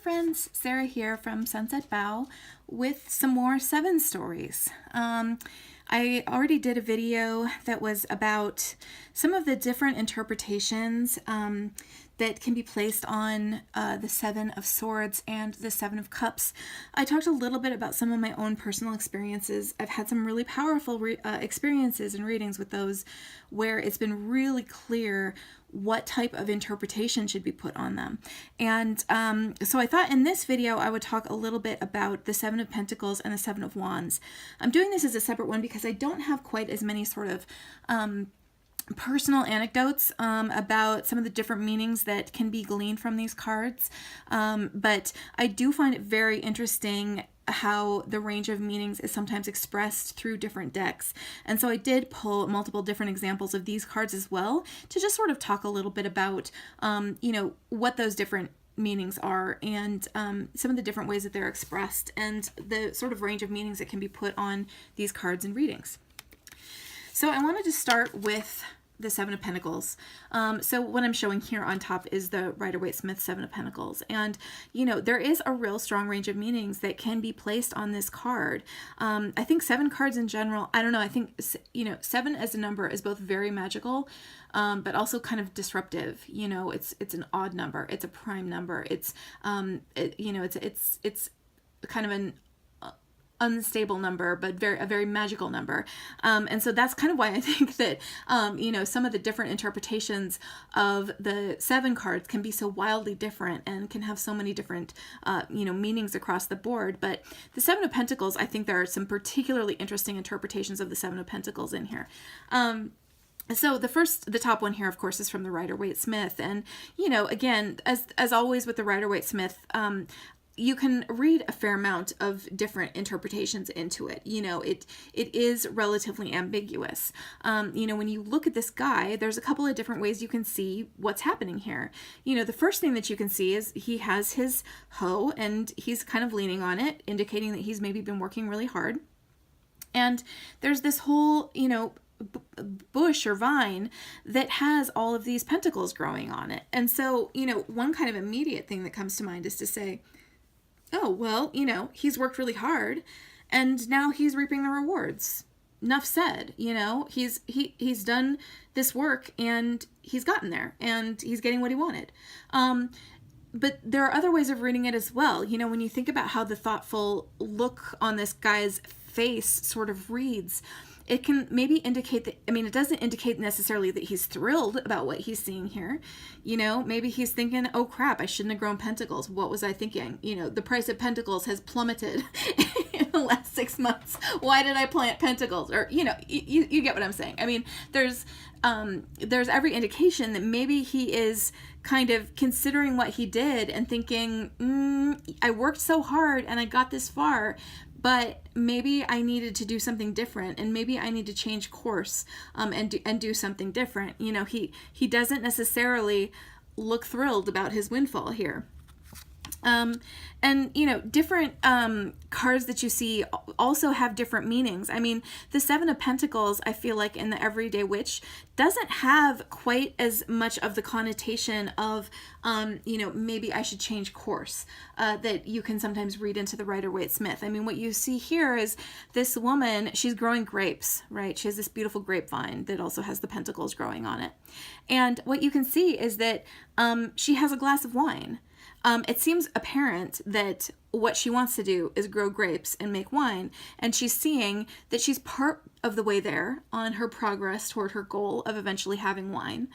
friends, Sarah here from Sunset Bow with some more 7 stories. I already did a video that was about some of the different interpretations that can be placed on the 7 of Swords and the 7 of Cups. I talked a little bit about some of my own personal experiences. I've had some really powerful experiences and readings with those where it's been really clear what type of interpretation should be put on them. And so I thought in this video I would talk a little bit about the 7 of Pentacles and the 7 of Wands. I'm doing this as a separate one because I don't have quite as many sort of personal anecdotes about some of the different meanings that can be gleaned from these cards. But I do find it very interesting how the range of meanings is sometimes expressed through different decks. And so I did pull multiple different examples of these cards as well to just sort of talk a little bit about, you know, what those different meanings are and some of the different ways that they're expressed and the sort of range of meanings that can be put on these cards and readings. So I wanted to start with the 7 of Pentacles. So what I'm showing here on top is the Rider-Waite-Smith 7 of Pentacles. And, you know, there is a real strong range of meanings that can be placed on this card. I think 7 cards in general, I don't know, I think, you know, 7 as a number is both very magical, but also kind of disruptive. You know, it's an odd number. It's a prime number. It's, you know, it's kind of an unstable number, but a very magical number. And so that's kind of why I think that, you know, some of the different interpretations of the 7 cards can be so wildly different and can have so many different, you know, meanings across the board. But the 7 of Pentacles, I think there are some particularly interesting interpretations of the 7 of Pentacles in here. So the top one here, of course, is from the Rider-Waite-Smith. And, you know, again, as always with the Rider-Waite-Smith, you can read a fair amount of different interpretations into it. You know, it is relatively ambiguous. You know, when you look at this guy, there's a couple of different ways you can see what's happening here. You know, the first thing that you can see is he has his hoe and he's kind of leaning on it, indicating that he's maybe been working really hard. And there's this whole, you know, bush or vine that has all of these pentacles growing on it. And so, you know, one kind of immediate thing that comes to mind is to say, oh, well, you know, he's worked really hard and now he's reaping the rewards. Enough said, you know, he's done this work and he's gotten there and he's getting what he wanted. But there are other ways of reading it as well. You know, when you think about how the thoughtful look on this guy's face sort of reads, it can maybe indicate that, I mean, it doesn't indicate necessarily that he's thrilled about what he's seeing here. You know, maybe he's thinking, oh crap, I shouldn't have grown pentacles. What was I thinking? You know, the price of pentacles has plummeted in the last 6 months. Why did I plant pentacles? Or, you know, you get what I'm saying. I mean, there's every indication that maybe he is kind of considering what he did and thinking, I worked so hard and I got this far, but maybe I needed to do something different and maybe I need to change course and do something different. You know, he doesn't necessarily look thrilled about his windfall here. And, you know, different cards that you see also have different meanings. I mean, the 7 of Pentacles, I feel like in the Everyday Witch, doesn't have quite as much of the connotation of, you know, maybe I should change course that you can sometimes read into the Rider-Waite-Smith. I mean, what you see here is this woman, she's growing grapes, right? She has this beautiful grapevine that also has the pentacles growing on it. And what you can see is that she has a glass of wine. It seems apparent that what she wants to do is grow grapes and make wine, and she's seeing that she's part of the way there on her progress toward her goal of eventually having wine.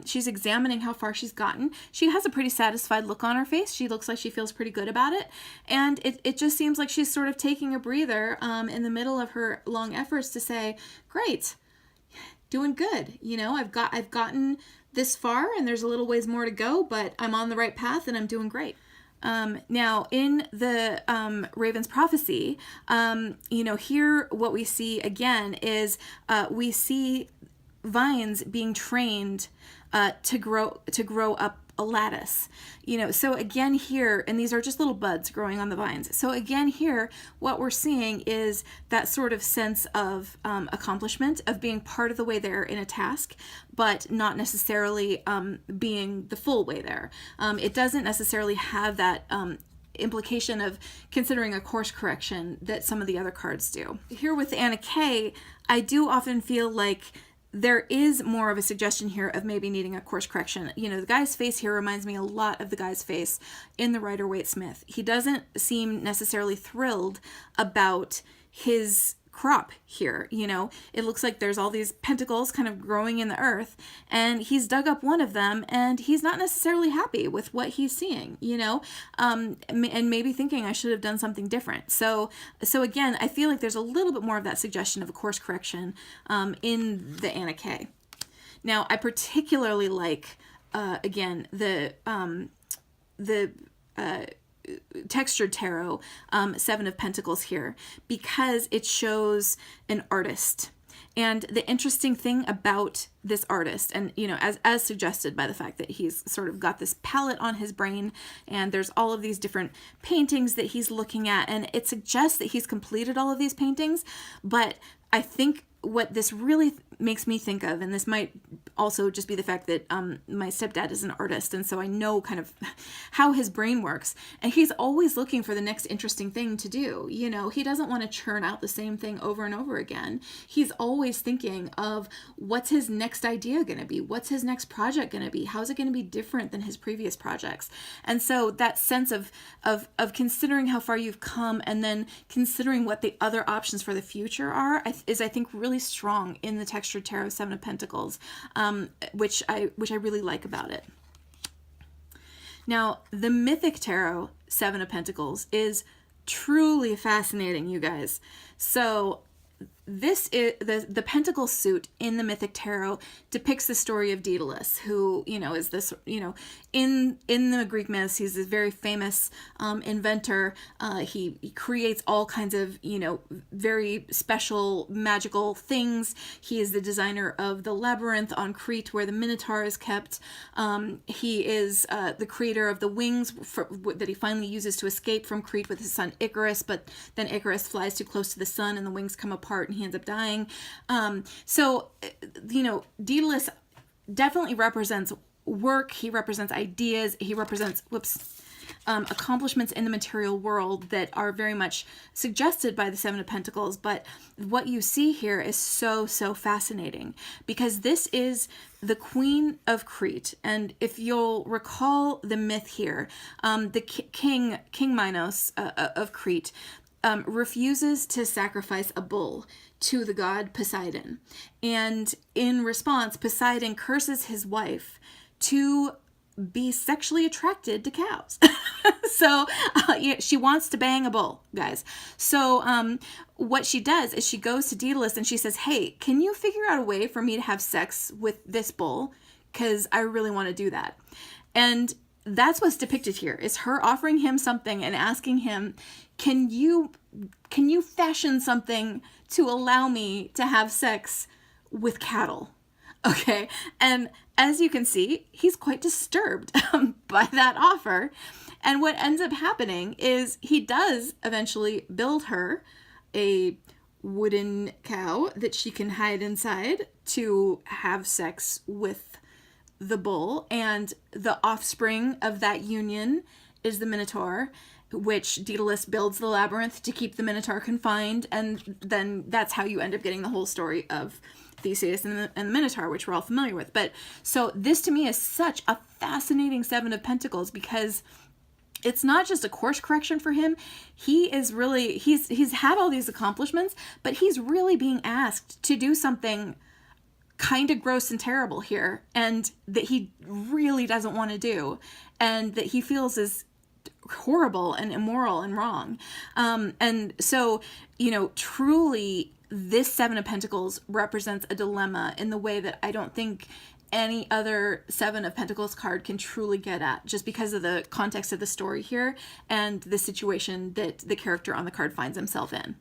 She's examining how far she's gotten. She has a pretty satisfied look on her face. She looks like she feels pretty good about it, and it just seems like she's sort of taking a breather in the middle of her long efforts to say, great, doing good. You know, I've gotten this far and there's a little ways more to go, but I'm on the right path and I'm doing great. Now in the Raven's Prophecy, you know, here what we see again is we see vines being trained to grow up a lattice, you know. So again here, and these are just little buds growing on the vines. So again here, what we're seeing is that sort of sense of accomplishment, of being part of the way there in a task, but not necessarily being the full way there. It doesn't necessarily have that implication of considering a course correction that some of the other cards do. Here with Anna Kay, I do often feel like there is more of a suggestion here of maybe needing a course correction. You know, the guy's face here reminds me a lot of the guy's face in the Rider-Waite-Smith. He doesn't seem necessarily thrilled about his crop here. You know, it looks like there's all these pentacles kind of growing in the earth, and he's dug up one of them and he's not necessarily happy with what he's seeing, you know, and maybe thinking I should have done something different. So again, I feel like there's a little bit more of that suggestion of a course correction in the Anna Kay. Now, I particularly like again the textured tarot, Seven of Pentacles here, because it shows an artist. And the interesting thing about this artist, and you know, as suggested by the fact that he's sort of got this palette on his brain, and there's all of these different paintings that he's looking at, and it suggests that he's completed all of these paintings. But I think what this really makes me think of, and this might also just be the fact that my stepdad is an artist, and so I know kind of how his brain works, and he's always looking for the next interesting thing to do. You know, he doesn't want to churn out the same thing over and over again. He's always thinking of what's his next idea going to be, what's his next project going to be, how's it going to be different than his previous projects. And so that sense of considering how far you've come and then considering what the other options for the future are is I think really strong in the textured tarot Seven of Pentacles, which I really like about it. Now, the mythic tarot Seven of Pentacles is truly fascinating, you guys. So this is the pentacle suit in the mythic tarot depicts the story of Daedalus, who, you know, is this, you know, in the Greek myths, he's this very famous inventor. He creates all kinds of, you know, very special magical things. He is the designer of the labyrinth on Crete where the Minotaur is kept. He is the creator of the wings that he finally uses to escape from Crete with his son Icarus, but then Icarus flies too close to the sun and the wings come apart and he ends up dying. So, you know, Daedalus definitely represents work. He represents ideas. He represents, accomplishments in the material world that are very much suggested by the Seven of Pentacles. But what you see here is so fascinating, because this is the Queen of Crete. And if you'll recall the myth here, the King Minos of Crete refuses to sacrifice a bull to the god Poseidon. And in response, Poseidon curses his wife to be sexually attracted to cows. So yeah, she wants to bang a bull, guys. So what she does is she goes to Daedalus and she says, hey, can you figure out a way for me to have sex with this bull? Because I really want to do that. And that's what's depicted here, is her offering him something and asking him, can you fashion something to allow me to have sex with cattle? Okay. And as you can see, he's quite disturbed by that offer. And what ends up happening is he does eventually build her a wooden cow that she can hide inside to have sex with the bull. And the offspring of that union is the Minotaur, which Daedalus builds the labyrinth to keep the Minotaur confined. And then that's how you end up getting the whole story of Theseus and the Minotaur, which we're all familiar with. But so this to me is such a fascinating Seven of Pentacles, because it's not just a course correction for him. He is really, he's had all these accomplishments, but he's really being asked to do something kind of gross and terrible here, and that he really doesn't want to do, and that he feels is horrible and immoral and wrong. And so, you know, truly this Seven of Pentacles represents a dilemma in the way that I don't think any other Seven of Pentacles card can truly get at, just because of the context of the story here and the situation that the character on the card finds himself in.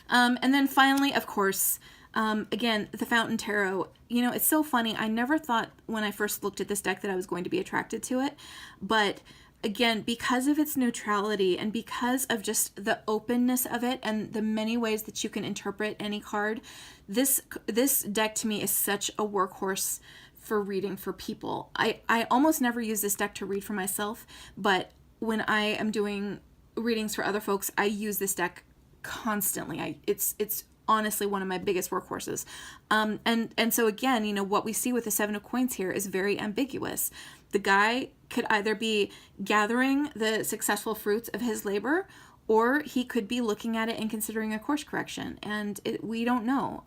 And then finally, of course, Again, the Fountain Tarot, you know, it's so funny. I never thought when I first looked at this deck that I was going to be attracted to it. But again, because of its neutrality and because of just the openness of it and the many ways that you can interpret any card, this deck to me is such a workhorse for reading for people. I almost never use this deck to read for myself, but when I am doing readings for other folks, I use this deck constantly. It's honestly one of my biggest workhorses. And so again, you know, what we see with the Seven of Coins here is very ambiguous. The guy could either be gathering the successful fruits of his labor, or he could be looking at it and considering a course correction. And we don't know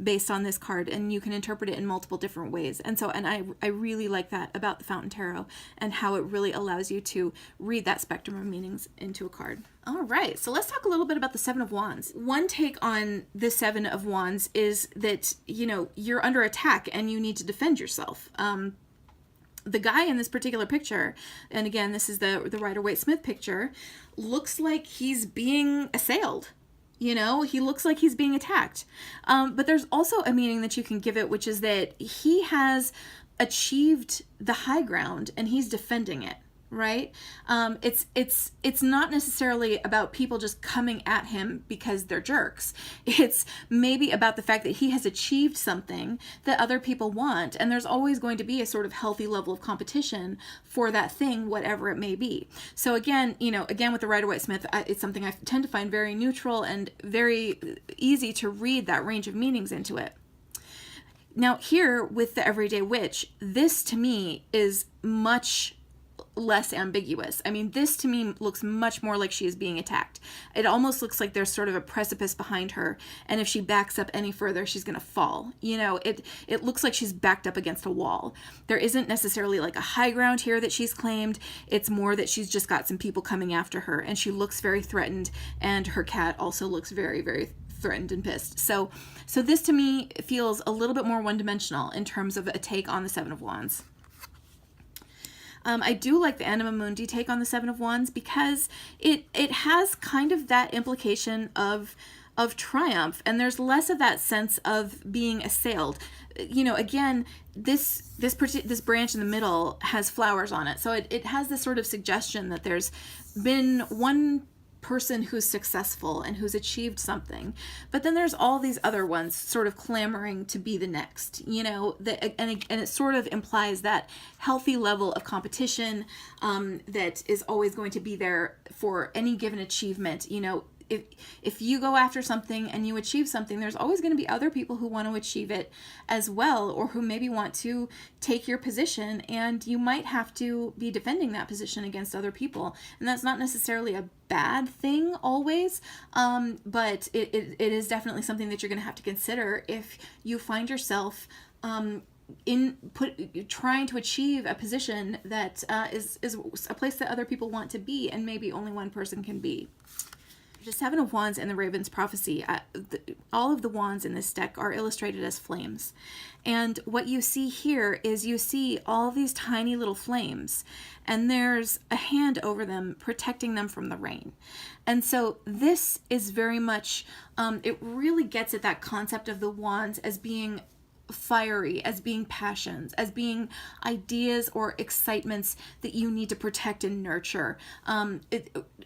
based on this card, and you can interpret it in multiple different ways. And so, and I really like that about the Fountain Tarot and how it really allows you to read that spectrum of meanings into a card. All right, so let's talk a little bit about the Seven of Wands. One take on the Seven of Wands is that, you know, you're under attack and you need to defend yourself. The guy in this particular picture, and again, this is the Rider-Waite-Smith picture, looks like he's being assailed. You know, he looks like he's being attacked. But there's also a meaning that you can give it, which is that he has achieved the high ground and he's defending it. Right? It's not necessarily about people just coming at him because they're jerks. It's maybe about the fact that he has achieved something that other people want, and there's always going to be a sort of healthy level of competition for that thing, whatever it may be. So again, you know, again with the Rider-Waite-Smith, it's something I tend to find very neutral and very easy to read that range of meanings into it. Now here with the Everyday Witch, this to me is much less ambiguous. I mean, this to me looks much more like she is being attacked. It almost looks like there's sort of a precipice behind her, and if she backs up any further, she's going to fall. You know, it looks like she's backed up against a wall. There isn't necessarily like a high ground here that she's claimed. It's more that she's just got some people coming after her, and she looks very threatened, and her cat also looks very, very threatened and pissed. So this to me feels a little bit more one-dimensional in terms of a take on the Seven of Wands. I do like the Anima Mundi take on the Seven of Wands because it has kind of that implication of triumph, and there's less of that sense of being assailed. You know, again, this branch in the middle has flowers on it, so it has this sort of suggestion that there's been one person who's successful and who's achieved something, but then there's all these other ones sort of clamoring to be the next, you know, and it sort of implies that healthy level of competition that is always going to be there for any given achievement. You know, if you go after something and you achieve something, there's always going to be other people who want to achieve it as well, or who maybe want to take your position, and you might have to be defending that position against other people. And that's not necessarily a bad thing always, but it is definitely something that you're going to have to consider if you find yourself trying to achieve a position that is a place that other people want to be, and maybe only one person can be. The Seven of Wands and the Raven's Prophecy, all of the wands in this deck are illustrated as flames. And what you see here is you see all these tiny little flames, and there's a hand over them protecting them from the rain. And so this is very much, it really gets at that concept of the wands as being fiery, as being passions, as being ideas or excitements that you need to protect and nurture.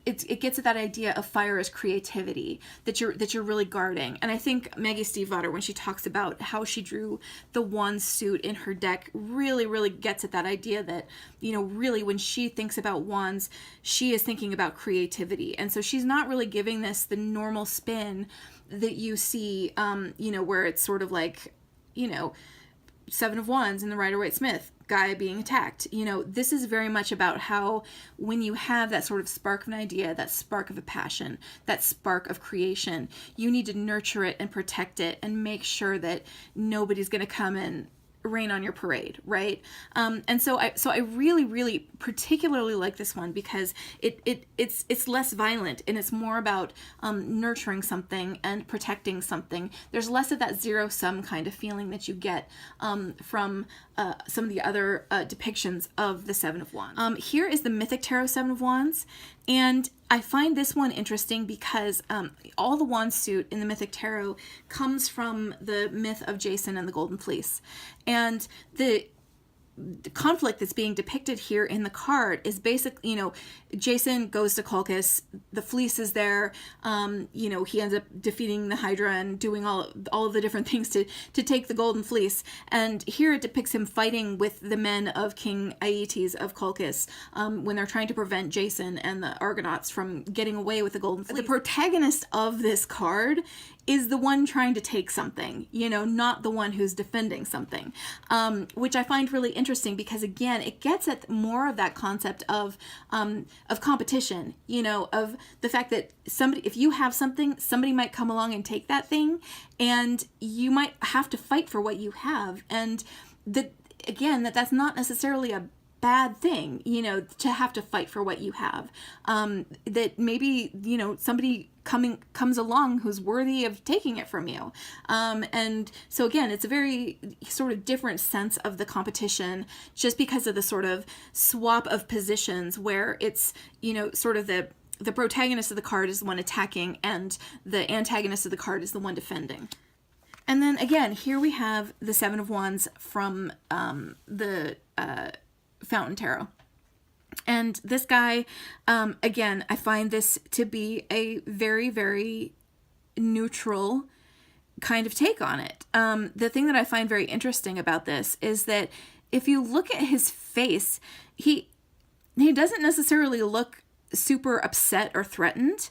It gets at that idea of fire as creativity that you're really guarding. And I think Maggie Stiefvater, when she talks about how she drew the wand suit in her deck, really gets at that idea that, you know, really when she thinks about wands, she is thinking about creativity. And so she's not really giving this the normal spin that you see, you know, where it's sort of like, you know, Seven of Wands and the Rider-Waite-Smith guy being attacked. You know, this is very much about how when you have that sort of spark of an idea, that spark of a passion, that spark of creation, you need to nurture it and protect it and make sure that nobody's going to come and rain on your parade, right? And so I really particularly like this one because it's less violent, and it's more about nurturing something and protecting something. There's less of that zero-sum kind of feeling that you get from some of the other depictions of the Seven of Wands. Here is the Mythic Tarot Seven of Wands, and I find this one interesting because all the wand suit in the Mythic Tarot comes from the myth of Jason and the Golden Fleece. And the conflict that's being depicted here in the card is basically, you know, Jason goes to Colchis, the fleece is there, you know, he ends up defeating the Hydra and doing all of the different things to take the Golden Fleece. And here it depicts him fighting with the men of King Aeetes of Colchis when they're trying to prevent Jason and the Argonauts from getting away with the Golden Fleece. The protagonist of this card is the one trying to take something, you know, not the one who's defending something, which I find really interesting because, again, it gets at more of that concept of competition, you know, of the fact that if you have something, somebody might come along and take that thing, and you might have to fight for what you have. And that's not necessarily a bad thing, you know, to have to fight for what you have. That maybe, you know, somebody comes along who's worthy of taking it from you. And so again, it's a very sort of different sense of the competition just because of the sort of swap of positions where it's, you know, sort of the protagonist of the card is the one attacking and the antagonist of the card is the one defending. And then again, here we have the Seven of Wands from the Fountain Tarot. And this guy, again, I find this to be a very, very neutral kind of take on it. The thing that I find very interesting about this is that if you look at his face, he doesn't necessarily look super upset or threatened.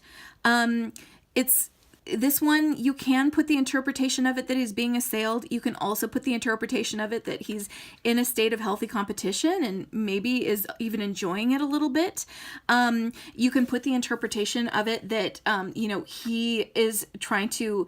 This one, you can put the interpretation of it that he's being assailed. You can also put the interpretation of it that he's in a state of healthy competition and maybe is even enjoying it a little bit. You can put the interpretation of it that, you know, he is trying to,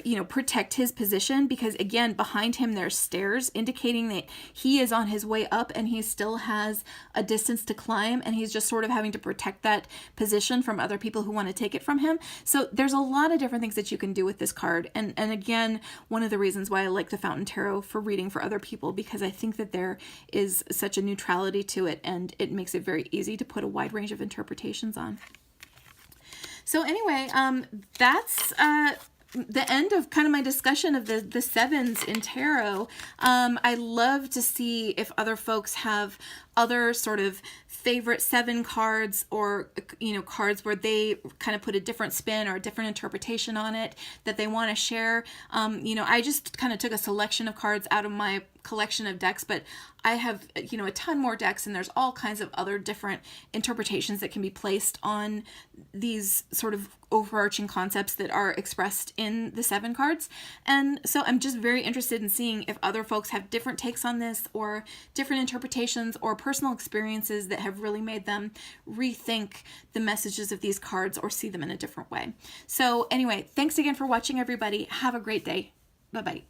you know, protect his position because, again, behind him there's stairs indicating that he is on his way up and he still has a distance to climb, and he's just sort of having to protect that position from other people who want to take it from him. So there's a lot of different things that you can do with this card. And again, one of the reasons why I like the Fountain Tarot for reading for other people, because I think that there is such a neutrality to it and it makes it very easy to put a wide range of interpretations on. So anyway, that's the end of kind of my discussion of the sevens in tarot. I love to see if other folks have other sort of favorite seven cards, or, you know, cards where they kind of put a different spin or a different interpretation on it that they want to share. You know, I just kind of took a selection of cards out of my collection of decks, but I have, you know, a ton more decks, and there's all kinds of other different interpretations that can be placed on these sort of overarching concepts that are expressed in the seven cards. And so I'm just very interested in seeing if other folks have different takes on this, or different interpretations, or personal experiences that have really made them rethink the messages of these cards or see them in a different way. So anyway, thanks again for watching, everybody. Have a great day. Bye-bye.